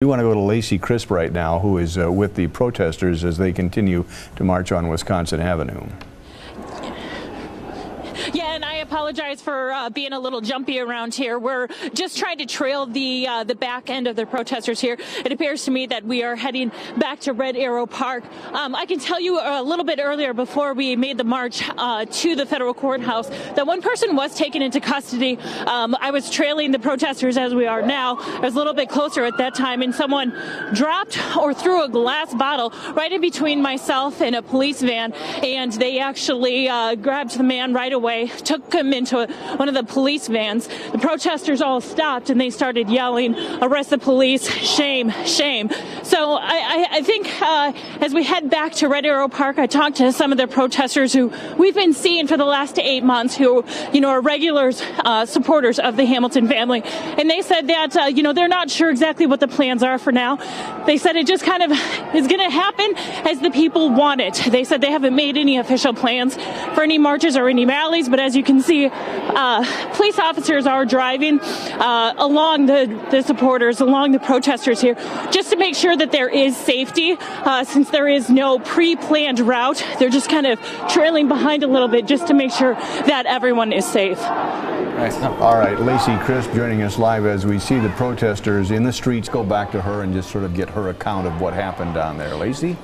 We want to go to Lacey Crisp right now, who is with the protesters as they continue to march on Wisconsin Avenue. Yeah, and I apologize for being a little jumpy around here. We're just trying to trail the back end of the protesters here. It appears to me that we are heading back to Red Arrow Park. I can tell you a little bit earlier, before we made the march to the federal courthouse, that one person was taken into custody. I was trailing the protesters as we are now. I was a little bit closer at that time, and someone dropped or threw a glass bottle right in between myself and a police van, and they actually grabbed the man right away, took him into one of the police vans. The protesters all stopped and they started yelling, "Arrest the police, shame, shame." So I think as we head back to Red Arrow Park, I talked to some of the protesters who we've been seeing for the last 8 months, who, are regular supporters of the Hamilton family. And they said that, they're not sure exactly what the plans are for now. They said it just kind of is going to happen as the people want it. They said they haven't made any official plans for any marches or any rallies, but as you can see, police officers are driving along the supporters, along the protesters here, just to make sure that there is safety. Since there is no pre-planned route, they're just kind of trailing behind a little bit just to make sure that everyone is safe. All right, Lacey Crisp joining us live as we see the protesters in the streets. Go back to her and just sort of get her account of what happened down there. Lacey?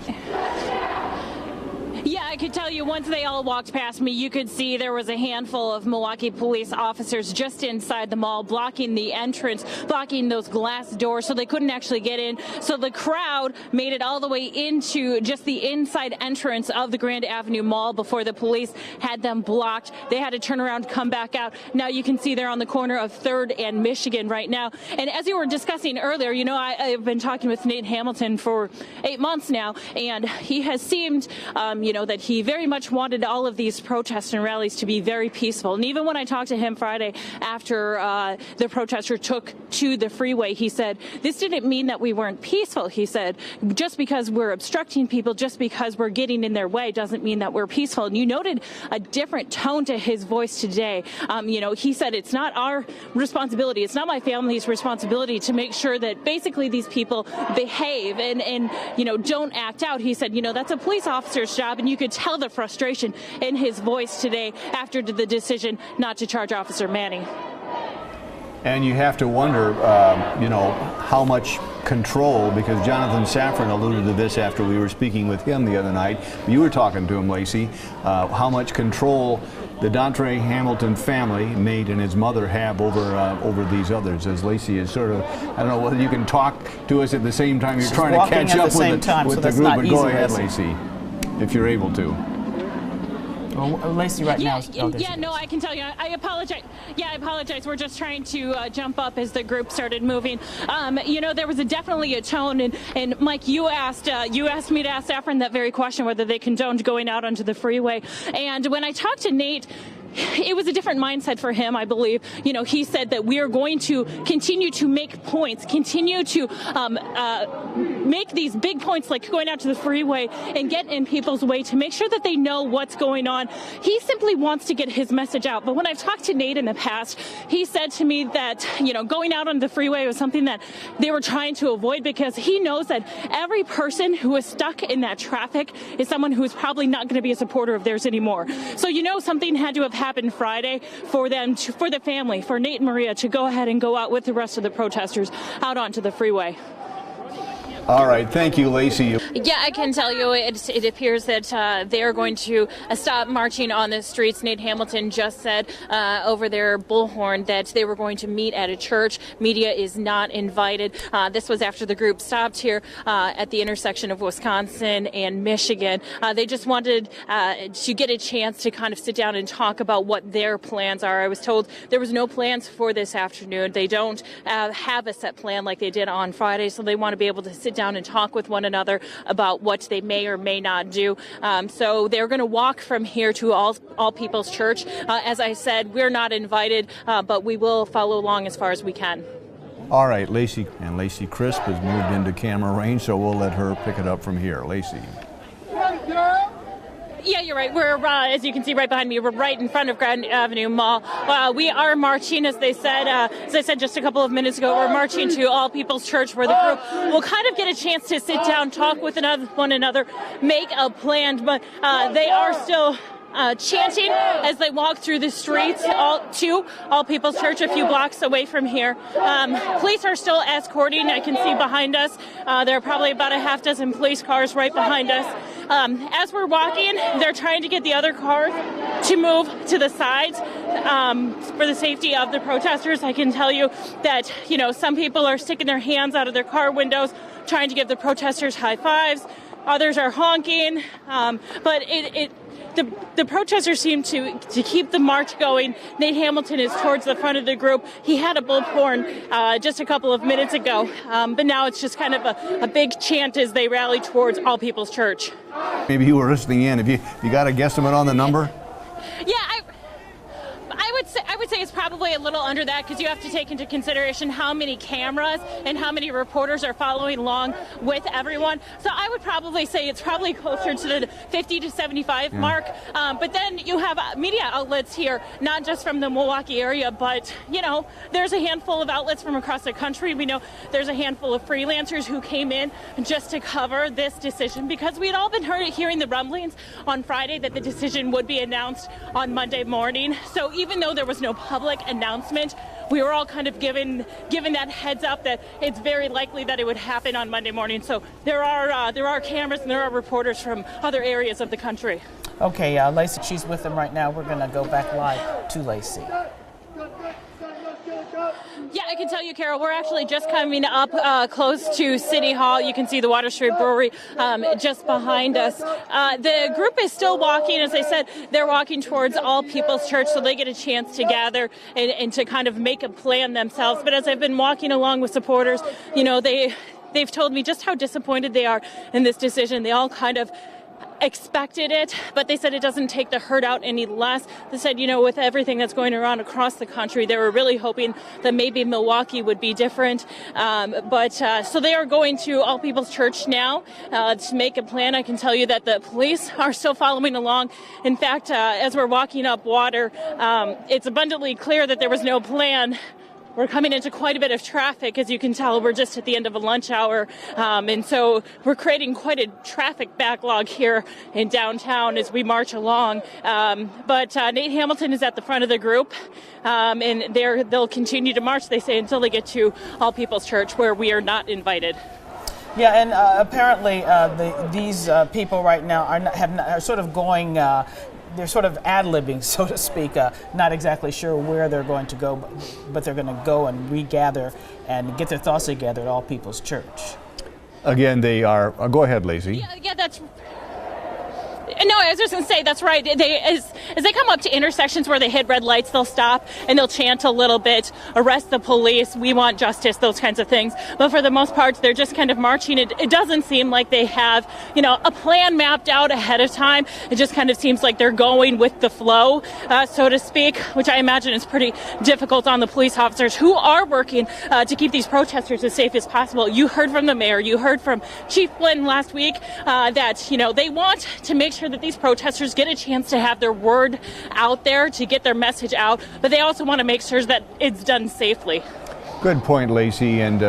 I could tell you, once they all walked past me, you could see there was a handful of Milwaukee police officers just inside the mall, blocking the entrance, blocking those glass doors so they couldn't actually get in. So the crowd made it all the way into just the inside entrance of the Grand Avenue Mall before the police had them blocked. They had to turn around, come back out. Now you can see they're on the corner of 3rd and Michigan right now. And as you were discussing earlier, I've been talking with Nate Hamilton for 8 months now, and he has seemed, that he very much wanted all of these protests and rallies to be very peaceful. And even when I talked to him Friday after the protester took to the freeway, he said, this didn't mean that we weren't peaceful. He said, just because we're obstructing people, just because we're getting in their way, doesn't mean that we're peaceful. And you noted a different tone to his voice today. He said, it's not our responsibility, it's not my family's responsibility to make sure that basically these people behave and don't act out. He said, that's a police officer's job, and you could tell the frustration in his voice today after the decision not to charge Officer Manning. And you have to wonder, how much control, because Jonathan Safran alluded to this after we were speaking with him the other night. You were talking to him, Lacey, how much control the Dontre Hamilton family, Nate and his mother, have over these others, as Lacey is sort of, I don't know whether you can talk to us at the same time you're trying to catch up with the group, but go ahead, Lacey, if you're able to. Well, Lacey right now. I can tell you. I apologize. Yeah, I apologize. We're just trying to jump up as the group started moving. There was definitely a tone, and Mike, you asked me to ask Safran that very question, whether they condoned going out onto the freeway. And when I talked to Nate, it was a different mindset for him, I believe. He said that we are going to continue to make points, continue to make these big points like going out to the freeway and get in people's way to make sure that they know what's going on. He simply wants to get his message out. But when I've talked to Nate in the past, he said to me that, going out on the freeway was something that they were trying to avoid, because he knows that every person who is stuck in that traffic is someone who is probably not going to be a supporter of theirs anymore. So, something had to have happened Friday for them, for the family, for Nate and Maria to go ahead and go out with the rest of the protesters out onto the freeway. All right, thank you, Lacey. Yeah, I can tell you it appears that they are going to stop marching on the streets. Nate Hamilton just said over their bullhorn that they were going to meet at a church. Media is not invited. This was after the group stopped here at the intersection of Wisconsin and Michigan. They just wanted to get a chance to kind of sit down and talk about what their plans are. I was told there was no plans for this afternoon. They don't have a set plan like they did on Friday, so they want to be able to sit down and talk with one another about what they may or may not do. So they're going to walk from here to All People's Church. As I said, we're not invited, but we will follow along as far as we can. All right, Lacey Crisp has moved into camera range, so we'll let her pick it up from here. Lacey. Yeah, you're right. We're, as you can see right behind me, we're right in front of Grand Avenue Mall. We are marching, as I said just a couple of minutes ago, we're marching to All People's Church, where the group will kind of get a chance to sit down, talk with one another, make a plan, but they are still chanting as they walk through the streets to All People's Church, a few blocks away from here. Police are still escorting. I can see behind us there are probably about a half dozen police cars right behind us. As we're walking, they're trying to get the other cars to move to the sides for the safety of the protesters. I can tell you that, some people are sticking their hands out of their car windows trying to give the protesters high fives. Others are honking, but the protesters seem to keep the march going. Nate Hamilton is towards the front of the group. He had a bullhorn just a couple of minutes ago, but now it's just kind of a big chant as they rally towards All People's Church. Maybe you were listening in. Have you got a guesstimate on the number? Yeah, I would say it's probably a little under that, because you have to take into consideration how many cameras and how many reporters are following along with everyone. So I would probably say it's probably closer to the 50 to 75 mark. But then you have media outlets here, not just from the Milwaukee area, but, there's a handful of outlets from across the country. We know there's a handful of freelancers who came in just to cover this decision, because we had all been hearing the rumblings on Friday that the decision would be announced on Monday morning. So even though there was no public announcement, we were all kind of given that heads up that it's very likely that it would happen on Monday morning. So there are cameras and there are reporters from other areas of the country. Okay, Lacey, she's with them right now. We're going to go back live to Lacey. Yeah, I can tell you, Carol, we're actually just coming up close to City Hall. You can see the Water Street Brewery just behind us. The group is still walking. As I said, they're walking towards All People's Church, so they get a chance to gather and to kind of make a plan themselves. But as I've been walking along with supporters, they've told me just how disappointed they are in this decision. They all kind of expected it, but they said it doesn't take the hurt out any less. They said, with everything that's going around across the country, they were really hoping that maybe Milwaukee would be different. So they are going to All People's Church now to make a plan. I can tell you that the police are still following along. In fact, as we're walking up Water, it's abundantly clear that there was no plan. We're coming into quite a bit of traffic. As you can tell, we're just at the end of a lunch hour. And so we're creating quite a traffic backlog here in downtown as we march along. But Nate Hamilton is at the front of the group, and they'll continue to march, they say, until they get to All People's Church, where we are not invited. Yeah, and apparently these people right now are sort of going... they're sort of ad-libbing, so to speak, not exactly sure where they're going to go, but they're going to go and regather and get their thoughts together at All People's Church. Again, they are... go ahead, Lacey. Yeah, that's... No, I was just going to say, that's right. As they come up to intersections where they hit red lights, they'll stop and they'll chant a little bit, arrest the police, we want justice, those kinds of things. But for the most part, they're just kind of marching. It doesn't seem like they have, a plan mapped out ahead of time. It just kind of seems like they're going with the flow, so to speak, which I imagine is pretty difficult on the police officers who are working to keep these protesters as safe as possible. You heard from the mayor, you heard from Chief Flynn last week that, they want to make sure that these protesters get a chance to have their word out there, to get their message out, but they also want to make sure that it's done safely. Good point, Lacey. And